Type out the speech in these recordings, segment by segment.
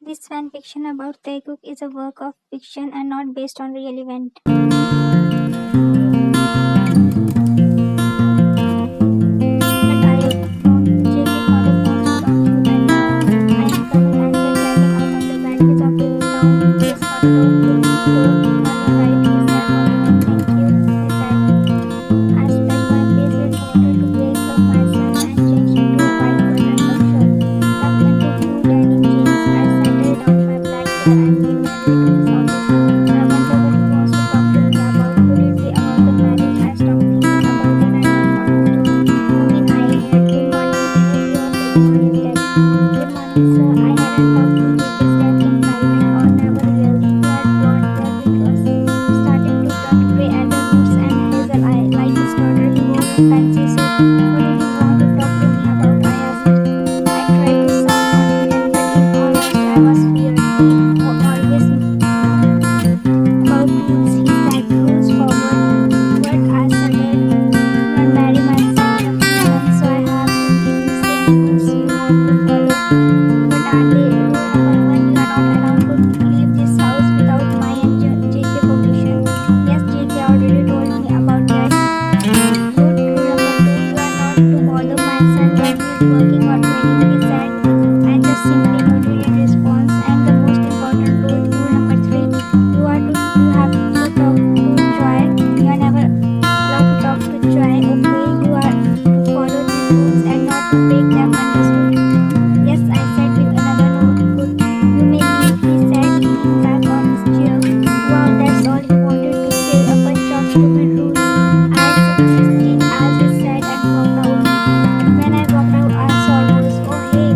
This fan fiction about Taekook is a work of fiction and not based on real event. But I have known JK for the past long and now I am coming and get riding out on the branches of his town. His father told me money right, he said only when thank you. I splashed my face with water to brace up myself and changed into a white button-up shirt. Tucked into blue denim jeans, I settled down my black hair and made my way to his office. I wonder what he wants to talk to me about. Could it be about the marriage I stopped thinking about the night my father told me I had? Good morning, Jay. You are taking on his dad. Good morning, sir. I hadn't talked to JK's dad in private or never really. He had blonde hair which was starting to turn grey at the roots and hazel eye like his daughter. He wore a fancy suit. What did you want to talk to me about? I asked. I tried to sound confident, but in all honesty, I was scared. He always about rules. He said rules forward. But I said not marry my son, so I have to keep the same rules you have to follow. But are they rule number one? You are not allowed to leave this house without my and JK permission. Yes, JK already told me about that. Good. Rule number two, you are not to bother my son when he is working or training, he said. I just simply nodded in response. And the most important rule number three, you have to talk to Joy. You are never allowed to talk to Joy, okay? You are to follow these rules and not to break them, understood? Yes, I said with another nod. Good. You may leave, he said, leaning back on his chair. Wow, that's all he wanted to say, a bunch of stupid rules. I accepted his as he said and walked out. When I walked out, I saw Rose. Oh, hey,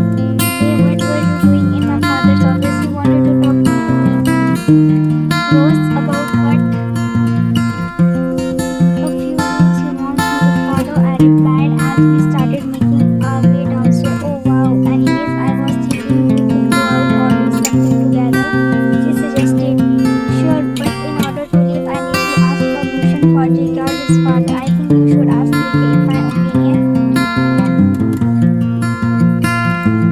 what were you doing in my father's office? He wanted to talk to me. Rose, about what? A few rules he wants me to follow, I replied as we started making our way downstairs. Oh, wow. Anyways, I was thinking we could go out or do something together. She suggested. Sure, but in order to leave, I need to ask permission for JK or his father. I think you should ask JK in my opinion.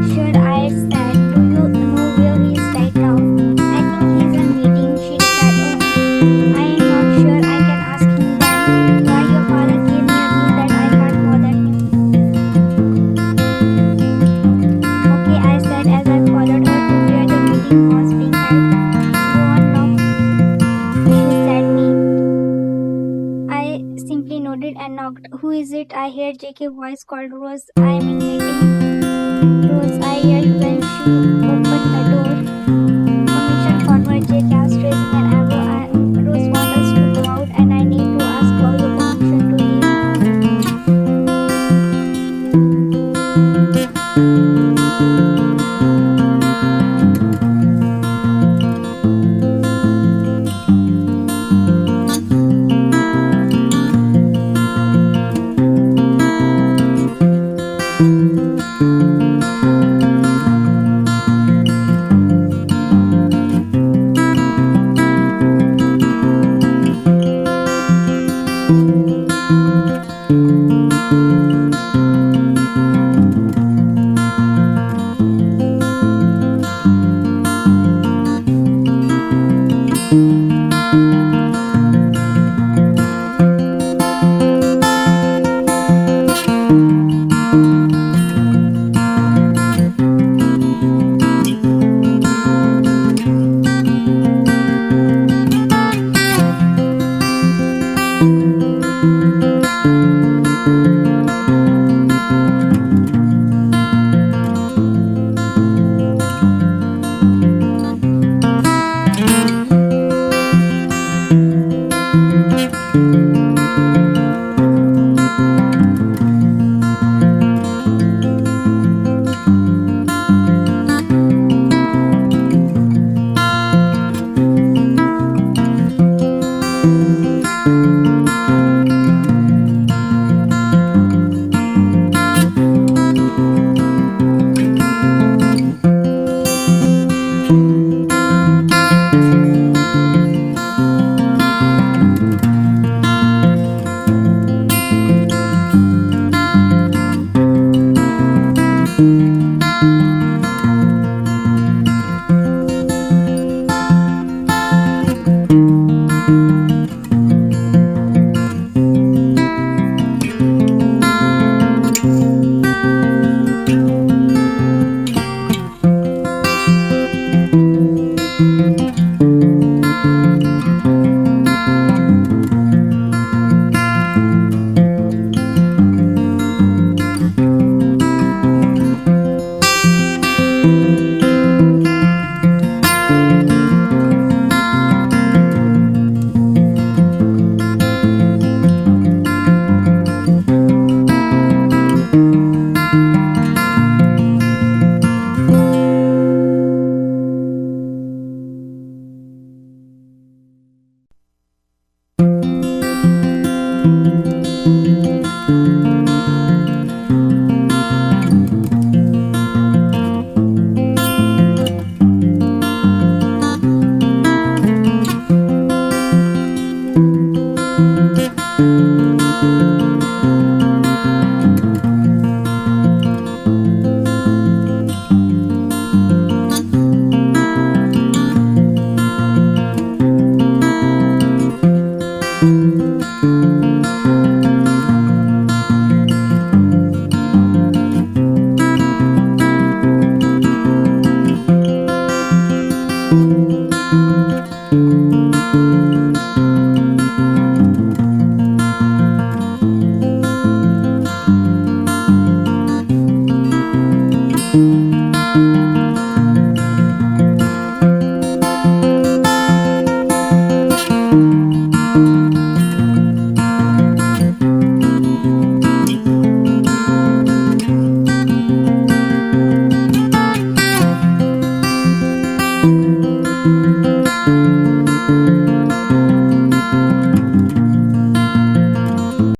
Sure, I said. Do you know where he is right now? I think he's in meeting. She replied. Oh, I am not sure. I can ask him then. Yeah, your father gave me a rule that I can't bother him. Okay, I said as I followed her to where the meeting was being held. Go on, knock, she said me. I simply nodded and knocked. Who is it? I heard JK voice called Rose. I am in meeting. Rose, I yelled when she opened the door.